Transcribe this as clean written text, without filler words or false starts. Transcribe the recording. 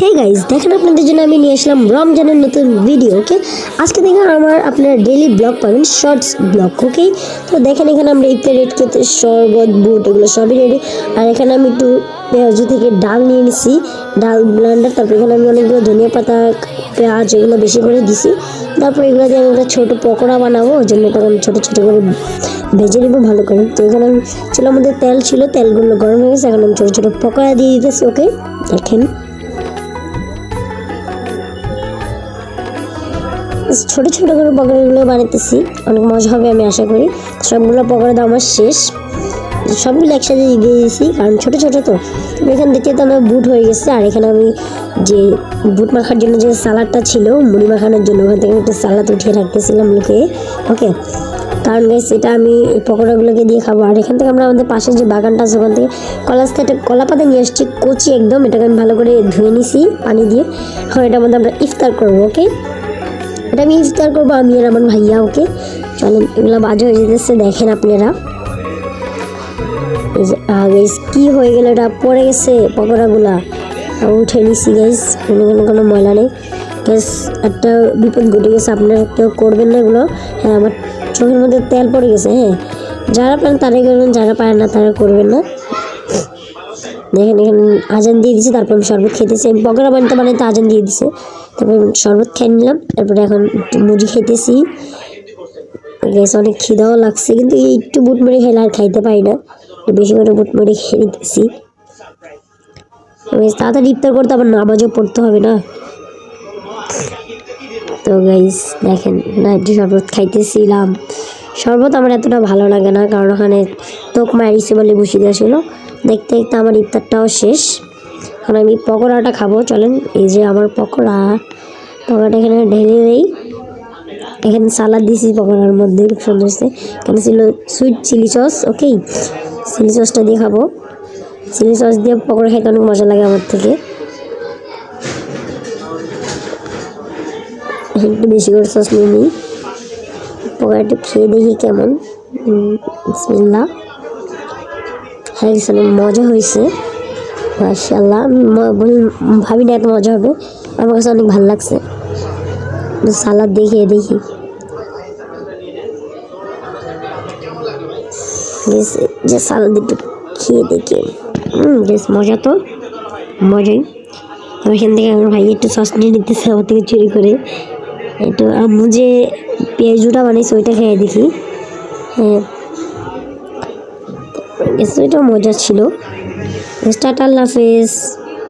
Hey guys, দেখেন আপনাদের জন্য আমি নিয়ে আসলাম রমজানের নতুন ভিডিও। ওকে, আজকে দেখেন আপনারা ডেইলি ব্লগ পাবেন, শর্টস ব্লগ। ওকে, তো দেখেন এখানে আমরা ইফতার রেড খেতে শরবত বুট এগুলো সবই রেডি। আর এখানে আমি একটু পেঁয়াজু থেকে ডাল নিয়ে নিছি, ডাল ব্লেন্ডার। তারপর এখানে আমি অনেকগুলো ধনিয়া পাতা পেঁয়াজ এগুলো বেশি করে দিছি। তারপর এগুলো দিয়ে আমি একটা ছোটো পকোড়া বানাবো, ওই জন্য এটা আমি ছোটো ছোটো করে ভেজে নেবো ভালো করে। তো এখানে আমি চুলার মধ্যে তেল ছিল, তেলগুলো গরম হয়ে গেছে, এখন আমি ছোটো ছোটো পকোড়া দিয়ে দিতেছি। ওকে, দেখেন ছোট ছোট করে পকোড়াগুলো বানাতেছি, অনেক মজা হবে আমি আশা করি। সবগুলো পকোড়া দাও আমার শেষ, সবগুলো একসাথে দিয়ে দিয়েছি কারণ ছোট ছোট তো। এখানে দেখতে তো আমার বুট হয়ে গেছে। আর এখানে আমি যে বুট মাখার জন্য যে সালাডটা ছিল মুড়ি মাখানোর জন্য, ওখান থেকে একটা সালাদ উঠিয়ে রাখতেছিলাম লুকিয়ে। ওকে, কারণ গাইস এটা আমি এই পকোড়াগুলোকে দিয়ে খাবো। আর এখান থেকে আমরা আমাদের পাশে যে বাগানটা আছে ওখান থেকে কলা পাতা নিয়ে আসছি, কচি একদম। এটাকে আমি ভালো করে ধুয়ে নিছি পানি দিয়ে। এখন এটার মধ্যে আমরা ইফতার করবো। ওকে, এটা আমি ইফতার করবো আমি আর আমার ভাইয়া। ওকে, চলেন, এগুলো বাজে হয়ে যেতেছে, দেখেন আপনারা। এই যে গাইস কি হয়ে গেল, এটা পড়ে গেছে পকোড়াগুলা, উঠে নিছি গাইস, কোনো ময়লা নেই গ্যাস। একটা বিপদ ঘটে গেছে, আপনারা কেউ করবেন না এগুলো। হ্যাঁ, আমার চোখের মধ্যে তেল পড়ে গেছে। হ্যাঁ, যারা পারেন তারাই করবেন, যারা পারেন না তারা করবেন না। দেখেন এখানে আজান দিয়ে দিছে, তারপর আমি শরবত খেতেছি। আমি পকোড়া বানাইতে আজান দিয়ে দিছে, তারপর শরবত খেয়ে নিলাম। তারপরে এখন মুড়ি খাইতেছি। গ্যাস অনেক খিদাও লাগছে, কিন্তু এই একটু বুট মুড়ি খেলে আর খাইতে পারি না, বেশি করে বুট মুড়ি খেয়ে নিতেছি। তাড়াতাড়ি ইফতার করতে আবার নামাজও পড়তে হবে না। তো গাইস দেখেন না, একটু শরবত খাইতেছিলাম। শরবত আমার এতটা ভালো লাগে না, কারণ ওখানে তোক মারিছে বলে বসে দেওয়া ছিল। দেখতে দেখতে আমার ইফতারটাও শেষ। এখন আমি পকোড়াটা খাবো, চলেন। এই যে আমার পকোড়াটা এখানে ঢেলে দেই। এখানে সালাদ দিয়েছি পকোড়ার মধ্যে, খুব সুন্দর হয়েছে। এখানে ছিল সুইট চিলি সস। ওকে, চিলি সসটা দিয়ে খাবো। চিলি সস দিয়ে পকোড়া খেতে অনেক মজা লাগে আমার থেকে। একটু বেশি করে সস নিয়ে নিই, পকোড়াটা খেয়ে দেখি কেমন। বিসমিল্লাহ। হ্যাঁ, অনেক মজা হয়েছে মাশাআল্লাহ। ভাবি না এত মজা হবে, আমার কাছে অনেক ভালো লাগছে। সালাদ দিয়ে খেয়ে দেখি। যে সালাদ একটু খেয়ে দেখি, বেশ মজা, তো মজাই। আমি এখান থেকে আমার ভাই একটু সস নিয়ে নিতেছে আমার থেকে চুরি করে। একটু আম্মু যে পেঁয়াজুটা বানিয়েছে ওইটা খেয়ে দেখি। হ্যাঁ, ওইটাও মজা ছিল। টাটা, আল্লাহ হাফেজ।